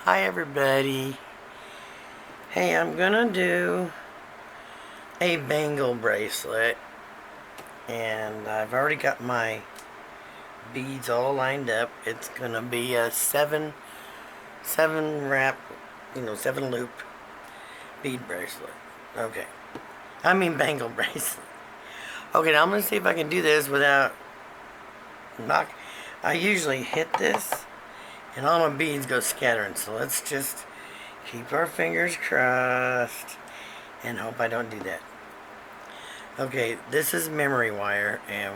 Hi everybody. Hey, I'm gonna do a bangle bracelet, and I've already got my beads all lined up. It's gonna be a seven wrap, 7 loop bead bracelet. Okay. I mean bangle bracelet. Okay, now I'm gonna see if I can do this without knock. I usually hit this and all my beads go scattering, so let's just keep our fingers crossed and hope I don't do that. Okay, this is memory wire, and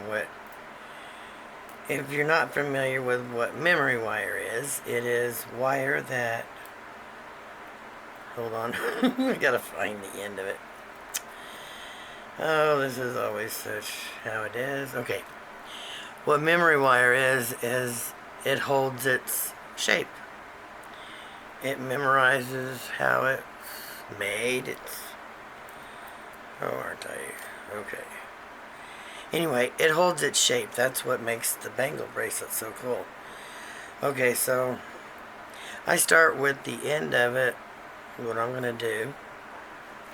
if you're not familiar with what memory wire is, it is wire that, hold on, I gotta find the end of it. Oh, this is always such how it is. Okay, what memory wire is it holds its shape. It memorizes how it's made. Aren't I? Okay. Anyway, it holds its shape. That's what makes the bangle bracelet so cool. Okay, so I start with the end of it. What I'm going to do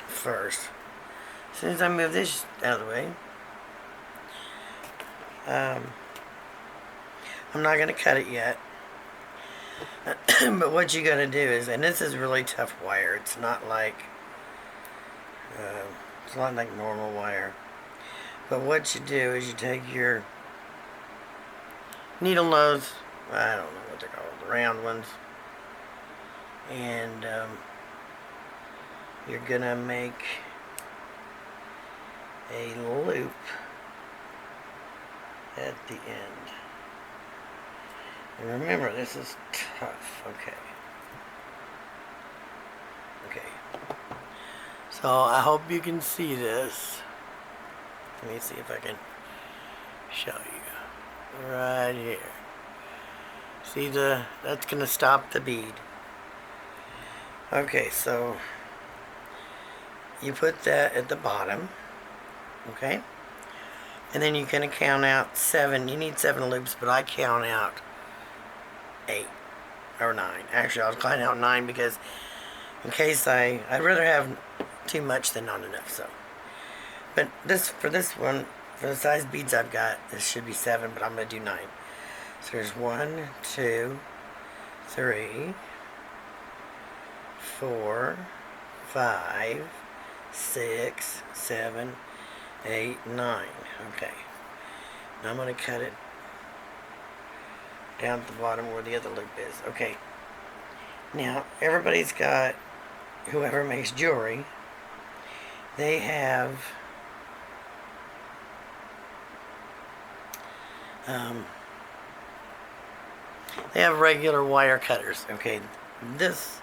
first, as soon as I move this out of the way, I'm not going to cut it yet. But what you got to do is, and this is really tough wire. It's not like normal wire. But what you do is you take your needle nose, I don't know what they're called, the round ones, and you're gonna make a loop at the end. And remember, this is tough. Okay. So I hope you can see this. Let me see if I can show you. Right here. See that's gonna stop the bead. Okay, so you put that at the bottom, okay? And then you're gonna count out 7. You need 7 loops, but I count out 8 or 9. Actually, I'll count out 9 because in case I'd rather have too much than not enough, so. But for this one, for the size beads I've got, this should be 7, but I'm going to do 9. So there's 1, 2, 3, 4, 5, 6, 7, 8, 9. Okay. Now I'm going to cut it down at the bottom where the other loop is. Okay. Now, everybody's got, whoever makes jewelry, they have regular wire cutters. Okay, this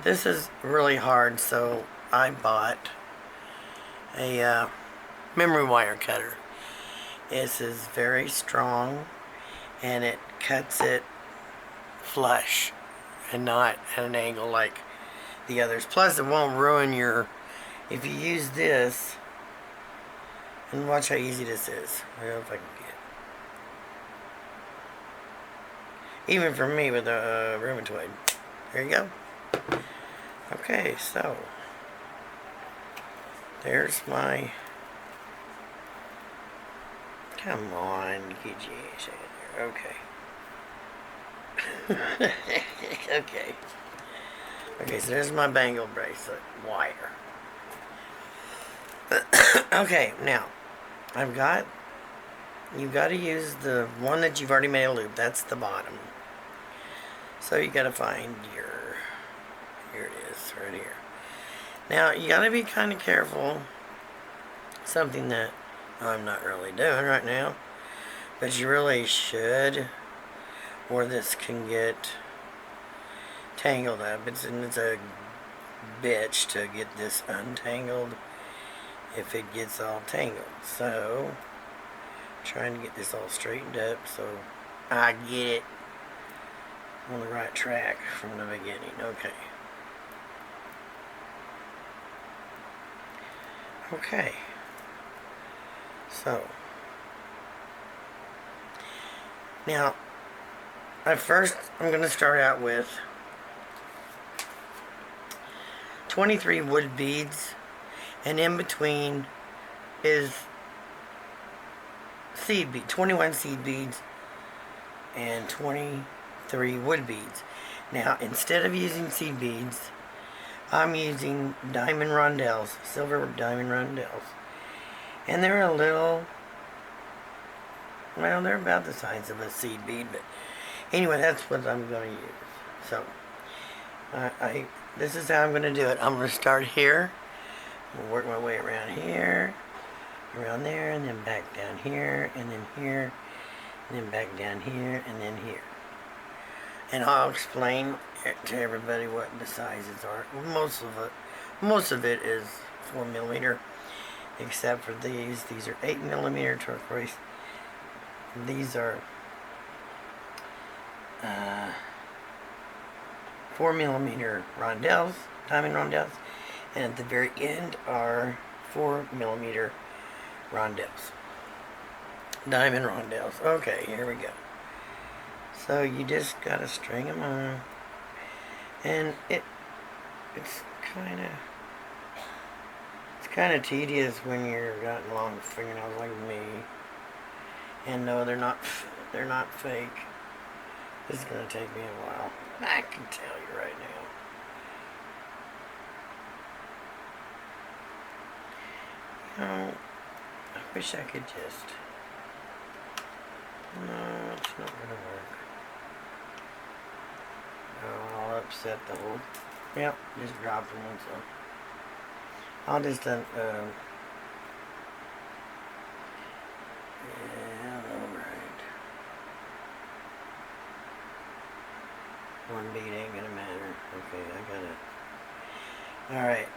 is really hard, so I bought a memory wire cutter. This is very strong, and it cuts it flush and not at an angle like the others. Plus, it won't ruin your, if you use this, and watch how easy this is. I don't know if I can get it. Even for me with a rheumatoid. There you go. Okay, so there's my, come on, get you. Okay. Okay, so there's my bangle bracelet wire. Okay, now you've got to use the one that you've already made a loop. That's the bottom. So you got to find here it is, right here. Now you got to be kind of careful. Something that I'm not really doing right now, but you really should, or this can get tangled up. It's a bitch to get this untangled if it gets all tangled. So trying to get this all straightened up so I get it on the right track from the beginning. Okay, so now I'm going to start out with 23 wood beads, and in between is 21 seed beads and 23 wood beads. Now, instead of using seed beads, I'm using diamond rondelles, silver diamond rondelles. And they're a little, well, they're about the size of a seed bead, but anyway, that's what I'm going to use. So, this is how I'm going to do it. I'm going to start here. I'm going to work my way around here, around there, and then back down here, and then here, and then back down here, and then here. And I'll explain to everybody what the sizes are. Most of it is 4mm, except for these. These are 8mm turquoise. These are 4mm rondelles, diamond rondelles, and at the very end are 4mm rondelles, diamond rondelles. Okay, here we go. So you just gotta string them on, and it's kind of tedious when you're got long fingernails like me. And no, they're not fake. This is gonna take me a while. I can tell you right now. I wish I could just. No, it's not gonna work. Oh, I'll upset the whole. Yep, just dropped one, so I'll just yeah, alright. One bead ain't gonna matter. Okay, I got it. Alright.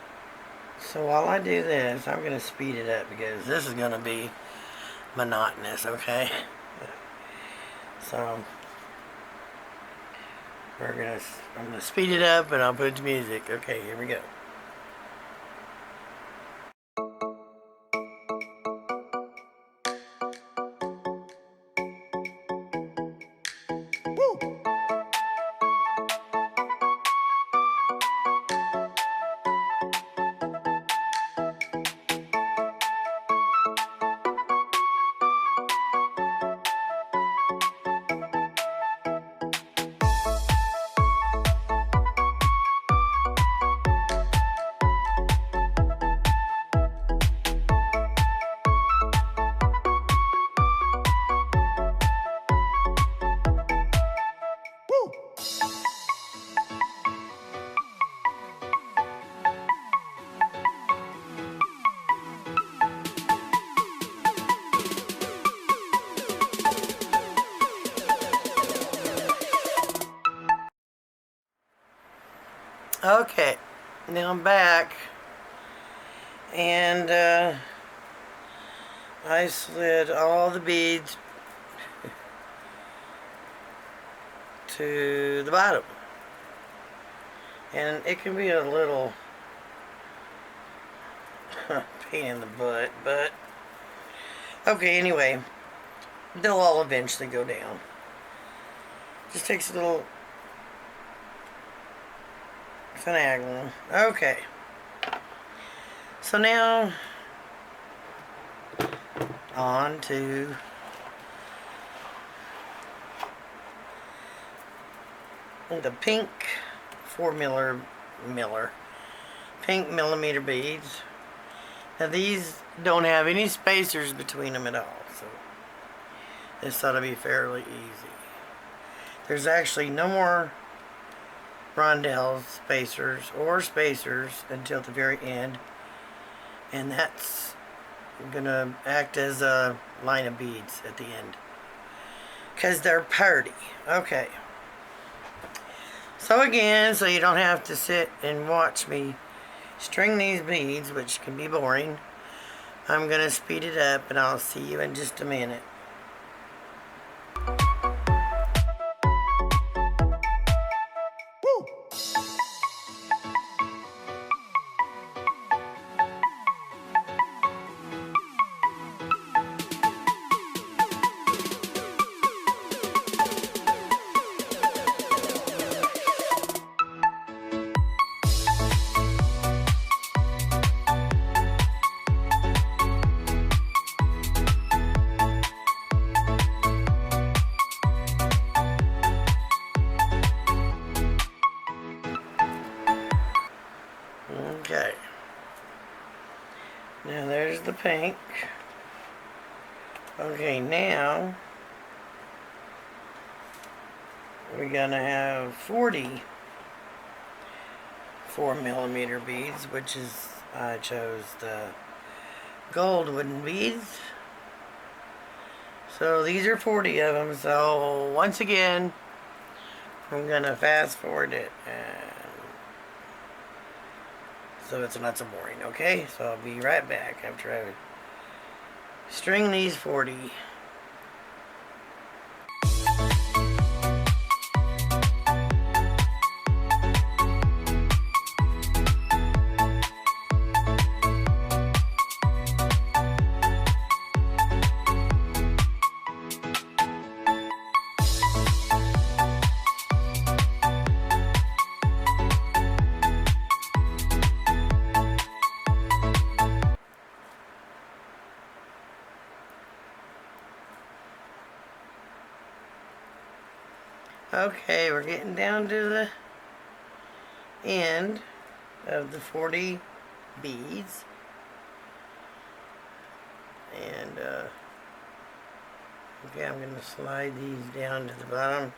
So while I do this, I'm gonna speed it up because this is gonna be monotonous, okay? So I'm gonna speed it up and I'll put the music. Okay, here we go. Okay, now I'm back, and I slid all the beads to the bottom, and it can be a little pain in the butt, but okay, anyway, they'll all eventually go down. Just takes a little finagling. Okay. So now on to the pink 4mm pink millimeter beads. Now these don't have any spacers between them at all, so this ought to be fairly easy. There's actually no more rondelles, spacers until the very end, and that's gonna act as a line of beads at the end because they're party. Okay, so again, so you don't have to sit and watch me string these beads, which can be boring, I'm gonna speed it up and I'll see you in just a minute. pink. Okay, now we're gonna have 40 4mm beads, which is, I chose the gold wooden beads. So these are 40 of them. So once again, I'm gonna fast forward it, and so it's not so boring. Okay, so I'll be right back after I string these 40. Okay, we're getting down to the end of the 40 beads. And, okay, I'm going to slide these down to the bottom.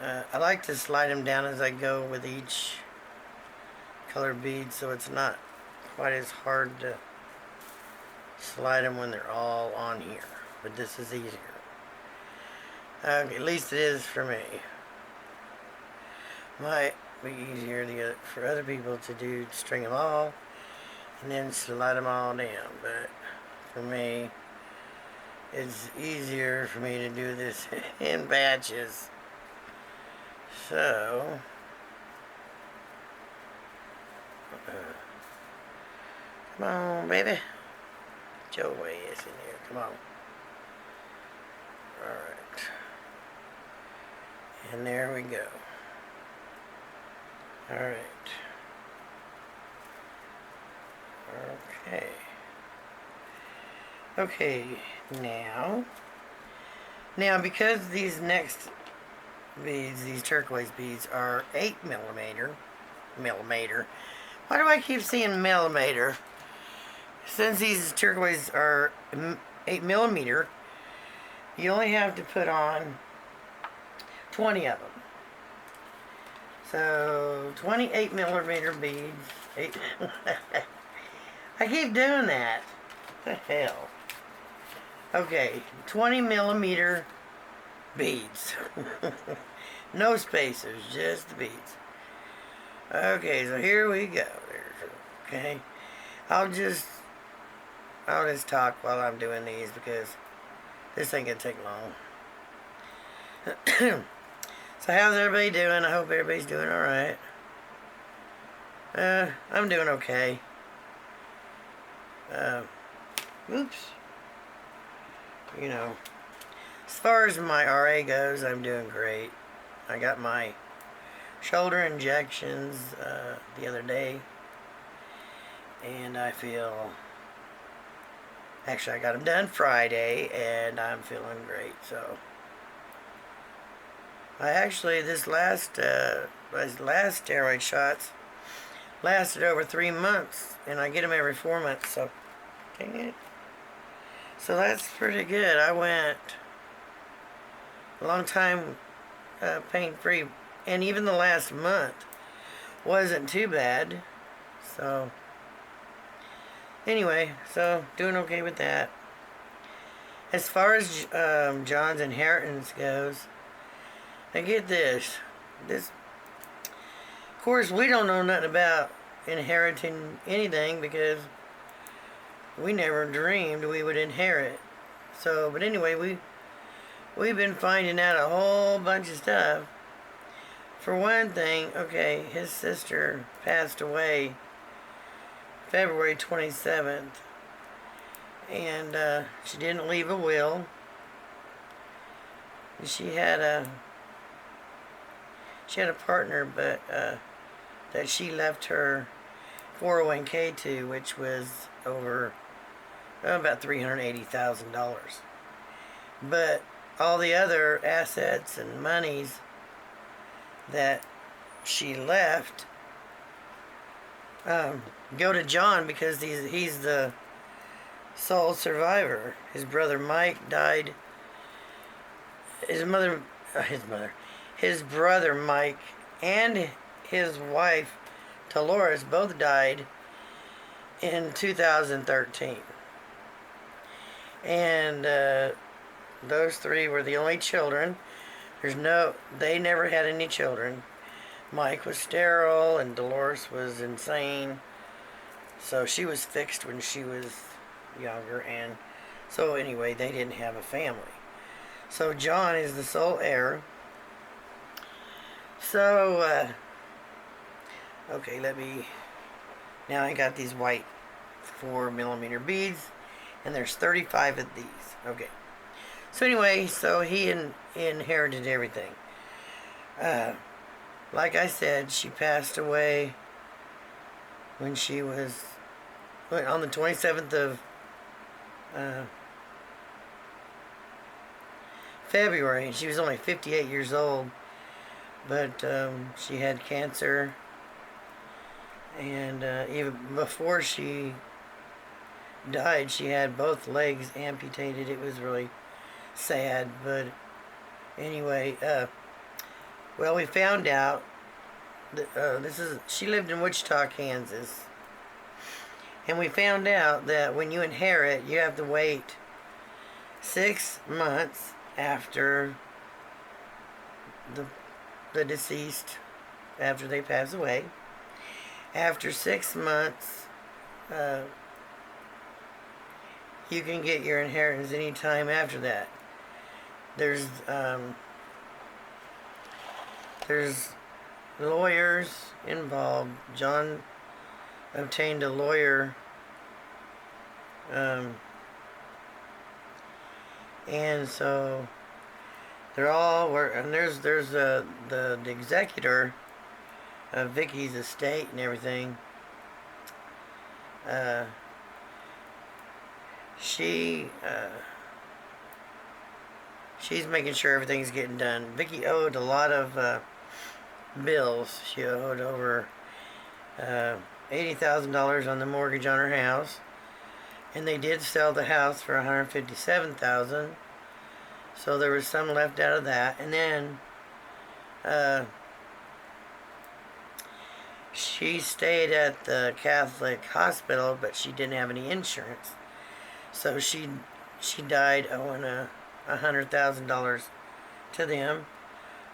I like to slide them down as I go with each colored bead, so it's not quite as hard to slide them when they're all on here. But this is easier. At least it is for me. Might be easier for other people to do, string them all and then slide them all down, but for me it's easier for me to do this in batches. So come on, baby, get your ass in here, come on. Alright, and there we go. Alright. Okay. Okay, now because these next beads, these turquoise beads, are 8mm. Why do I keep saying millimeter? Since these turquoise are 8mm, you only have to put on 20 of them. So 28mm beads. I keep doing that. What the hell? Okay, 20mm beads. No spacers, just the beads. Okay, so here we go. Okay, I'll just talk while I'm doing these because this ain't gonna take long. So how's everybody doing? I hope everybody's doing alright. I'm doing okay. Oops. You know, as far as my RA goes, I'm doing great. I got my shoulder injections the other day, and I feel, actually I got them done Friday, and I'm feeling great. So I actually, these last steroid shots lasted over 3 months, and I get them every 4 months, so dang it. So that's pretty good. I went a long time pain-free, and even the last month wasn't too bad. So anyway, so doing okay with that. As far as John's inheritance goes, I get this. Of course, we don't know nothing about inheriting anything because we never dreamed we would inherit. So, but anyway, we've been finding out a whole bunch of stuff. For one thing, okay, his sister passed away February 27th, and she didn't leave a will. She had a partner, but that she left her 401k to, which was over about $380,000. But all the other assets and monies that she left, go to John because he's the sole survivor. His brother Mike died. His mother, his brother Mike and his wife Dolores both died in 2013. And those three were the only children. They never had any children. Mike was sterile and Dolores was insane. So she was fixed when she was younger, and so anyway, they didn't have a family. So John is the sole heir. So, okay, now I got these white 4mm beads, and there's 35 of these. Okay. So anyway, so he inherited everything. Like I said, she passed away when she was on the 27th of February. She was only 58 years old, but she had cancer, and even before she died, she had both legs amputated. It was really sad, but anyway, well, we found out that she lived in Wichita, Kansas, and we found out that when you inherit, you have to wait 6 months after the deceased, after they pass away. After 6 months, you can get your inheritance any time after that. There's lawyers involved. John obtained a lawyer, and so they're all and there's the executor of Vicky's estate and everything. She's making sure everything's getting done. Vicky owed a lot of bills. She owed over $80,000 on the mortgage on her house, and they did sell the house for $157,000. So there was some left out of that, and then she stayed at the Catholic hospital, but she didn't have any insurance, so she died owing $100,000 to them,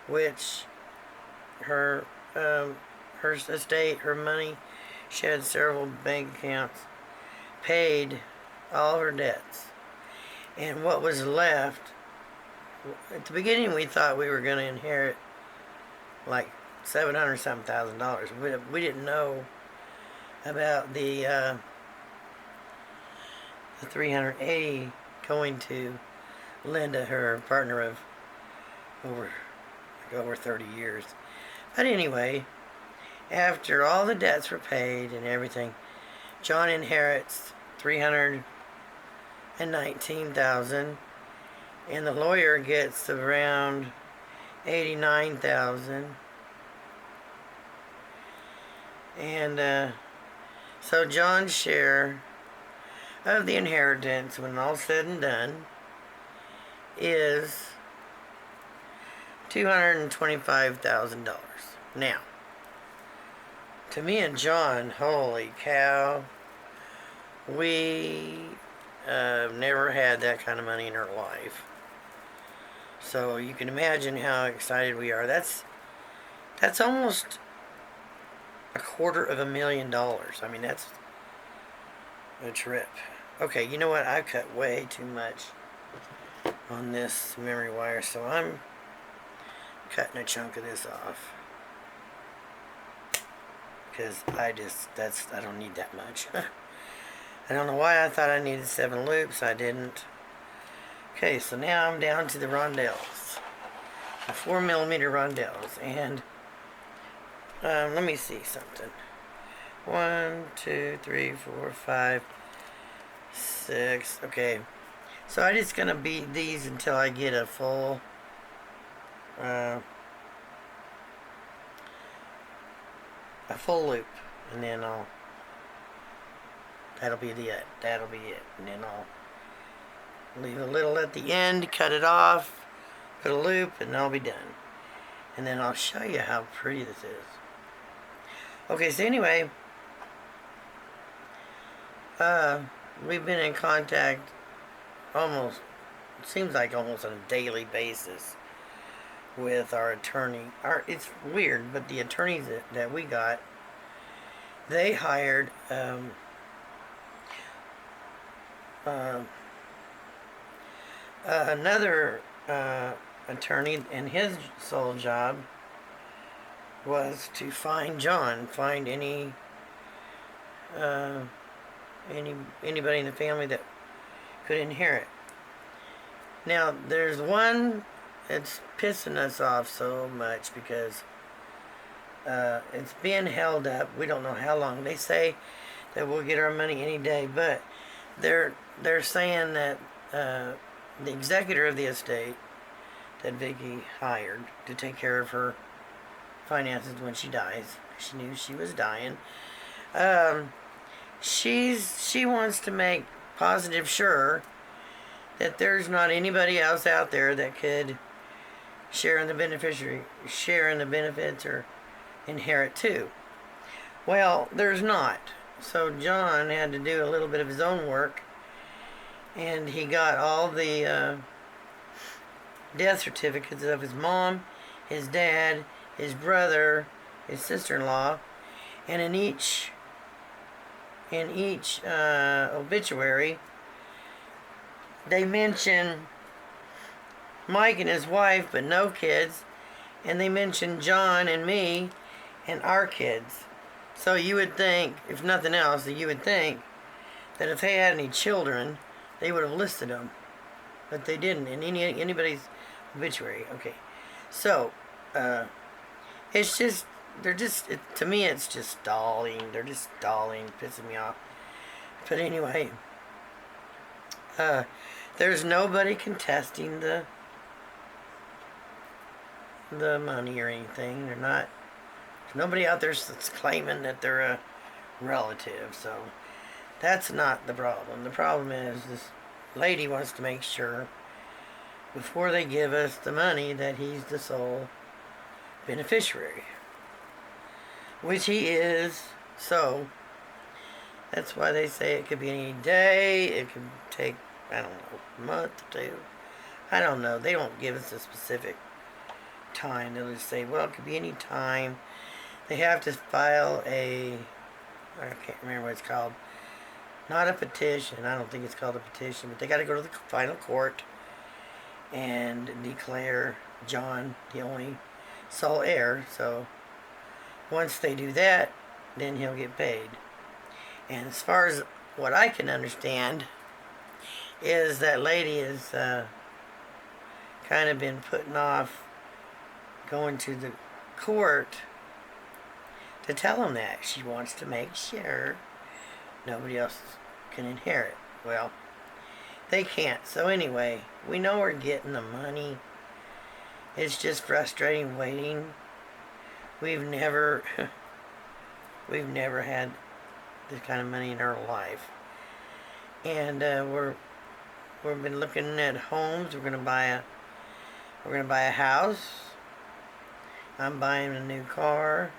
which her estate, her money, she had several bank accounts, paid all her debts. And what was left, at the beginning we thought we were going to inherit like $700,000. We didn't know about the 380 going to Linda, her partner of over 30 years. But anyway, after all the debts were paid and everything, John inherits $319,000, and the lawyer gets around $89,000. And so John's share of the inheritance, when all's said and done, is $225,000. Now, to me and John, holy cow, we never had that kind of money in our life. So you can imagine how excited we are. That's almost $250,000. I mean, that's a trip. Okay, you know what? I've cut way too much on this memory wire, so I'm cutting a chunk of this off, because I don't need that much. I don't know why I thought I needed 7 loops. I didn't. Okay, so now I'm down to the rondelles, the 4mm rondelles, and let me see something. 1, 2, 3, 4, 5, 6. Okay, so I'm just gonna beat these until I get a full loop, and then I'll That'll be it. That'll be it. And then I'll leave a little at the end, cut it off, put a loop, and I'll be done. And then I'll show you how pretty this is. Okay, so anyway, we've been in contact almost, it seems like almost on a daily basis with our attorney. It's weird, but the attorneys that we got, they hired another attorney, and his sole job was to find anybody in the family that could inherit. Now, there's one that's pissing us off so much because it's being held up. We don't know how long. They say that we'll get our money any day, but they're saying that the executor of the estate that Vicky hired to take care of her finances when she dies, she knew she was dying. She wants to make positive sure that there's not anybody else out there that could share in the benefits or inherit too. Well, there's not. So John had to do a little bit of his own work, and he got all the death certificates of his mom, his dad, his brother, his sister-in-law, and in each obituary they mention Mike and his wife but no kids, and they mention John and me and our kids. So you would think, if nothing else, that you would think that if they had any children, they would have listed them, but they didn't in anybody's obituary. Okay, so it's just to me it's just stalling. They're just stalling, pissing me off. But anyway, there's nobody contesting the money or anything. There's nobody out there that's claiming that they're a relative. So that's not the problem. The problem is this lady wants to make sure before they give us the money that he's the sole beneficiary, which he is. So that's why they say it could be any day. It could take, I don't know, a month or two. I don't know. They don't give us a specific time. They'll just say, well, it could be any time. They have to file I can't remember what it's called. Not a petition. I don't think it's called a petition, but they got to go to the final court and declare John the only sole heir. So once they do that, then he'll get paid. And as far as what I can understand is that lady has kind of been putting off going to the court to tell him that she wants to make sure nobody else can inherit. Well, they can't. So anyway, we know we're getting the money. It's just frustrating waiting. We've never had this kind of money in our life. And we've been looking at homes. We're gonna buy a house. I'm buying a new car.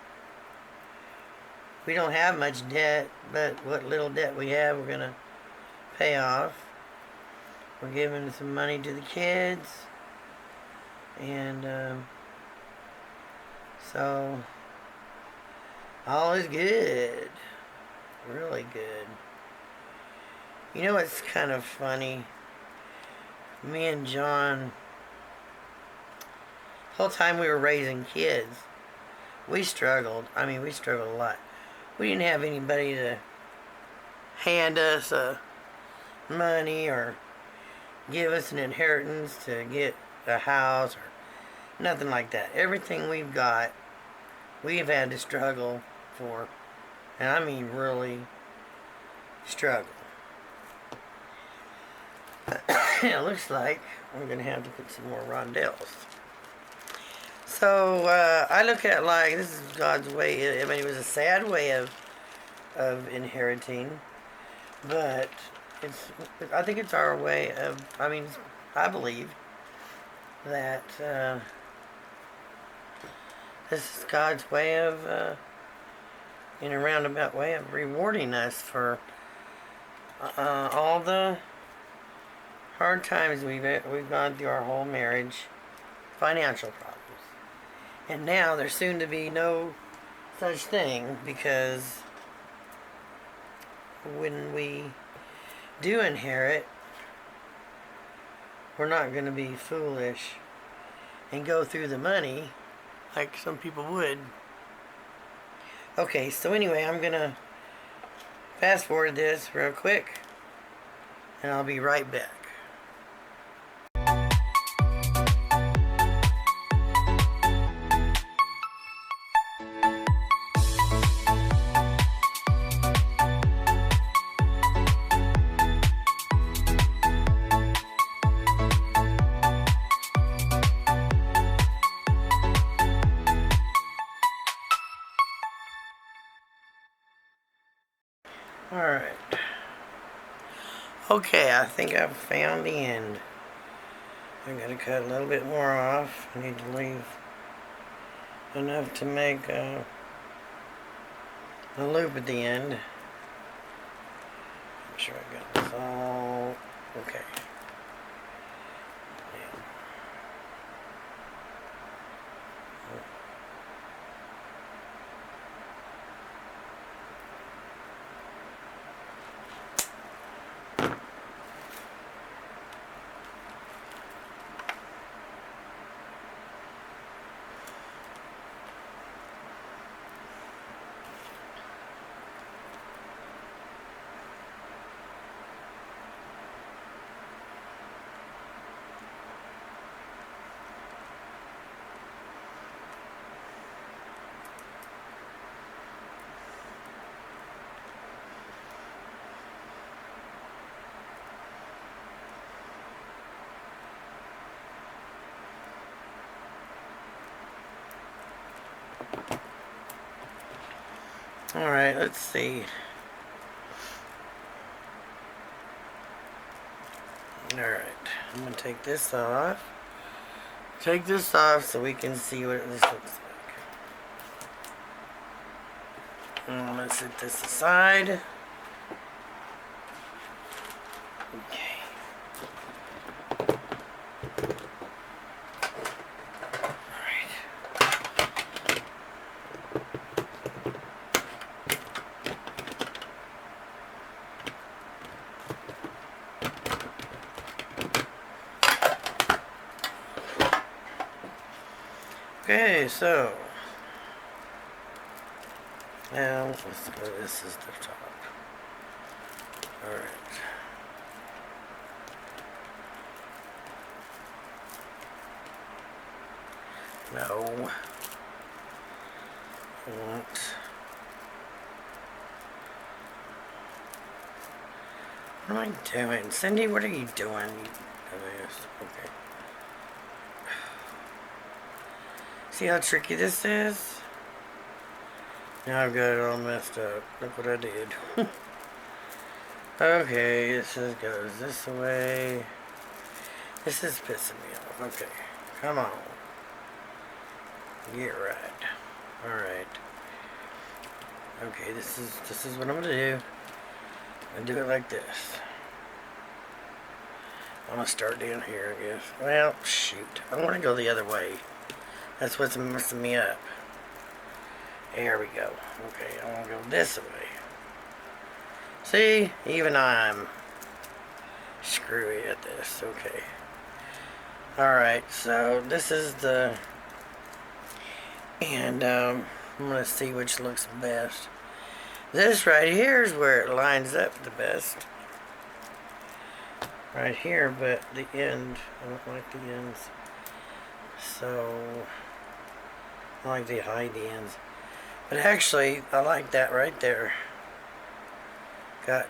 We don't have much debt, but what little debt we have, we're gonna pay off. We're giving some money to the kids, and so all is good, really good. You know, it's kind of funny. Me and John, the whole time we were raising kids, we struggled. I mean, we struggled a lot. We didn't have anybody to hand us money or give us an inheritance to get a house or nothing like that. Everything we've got, we've had to struggle for. And I mean really struggle. It looks like we're going to have to put some more rondelles. So I look at it like this is God's way. I mean, it was a sad way of inheriting, But it's, I think it's our way of, I believe that this is God's way of, in a roundabout way of rewarding us for all the hard times we've gone through our whole marriage, financial problems. And now there's soon to be no such thing, because when we do inherit, we're not going to be foolish and go through the money like some people would. Okay, so anyway, I'm going to fast forward this real quick, and I'll be right back. Alright. Okay, I think I've found the end. I'm going to cut a little bit more off. I need to leave enough to make a loop at the end. Make sure I got this all okay. Alright, let's see. Alright, I'm going to take this off. Take this off so we can see what this looks like. And I'm going to set this aside. Okay. Okay, so now let's go. This is the top. All right. No. What am I doing? Cindy, what are you doing? Okay. See how tricky this is? Now I've got it all messed up. Look what I did. Okay, this goes this way. This is pissing me off. Okay, come on. Get right. Alright. Okay, this is what I'm gonna do. I'm gonna do it like this. I'm gonna start down here, I guess. Well, shoot. I wanna go the other way. That's what's messing me up. There we go. Okay, I want to go this way. See? Even I'm screwy at this. Okay. Alright, so this is the... And I'm going to see which looks best. This right here is where it lines up the best. Right here, but the end, I don't like the ends. So... I like the high ends. But actually, I like that right there. Got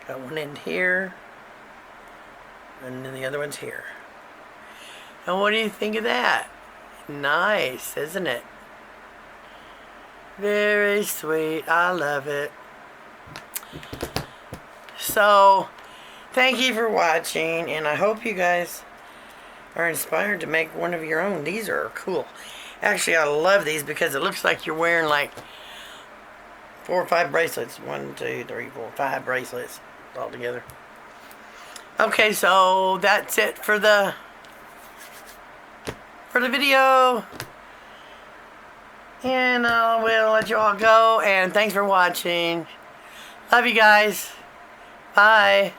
one in here. And then the other one's here. And what do you think of that? Nice, isn't it? Very sweet. I love it. So, thank you for watching, and I hope you guys are inspired to make one of your own. These are cool. Actually, I love these because it looks like you're wearing like 4 or 5 bracelets. 1, 2, 3, 4, 5 bracelets all together. Okay, so that's it for the video. And we'll let you all go. And thanks for watching. Love you guys. Bye.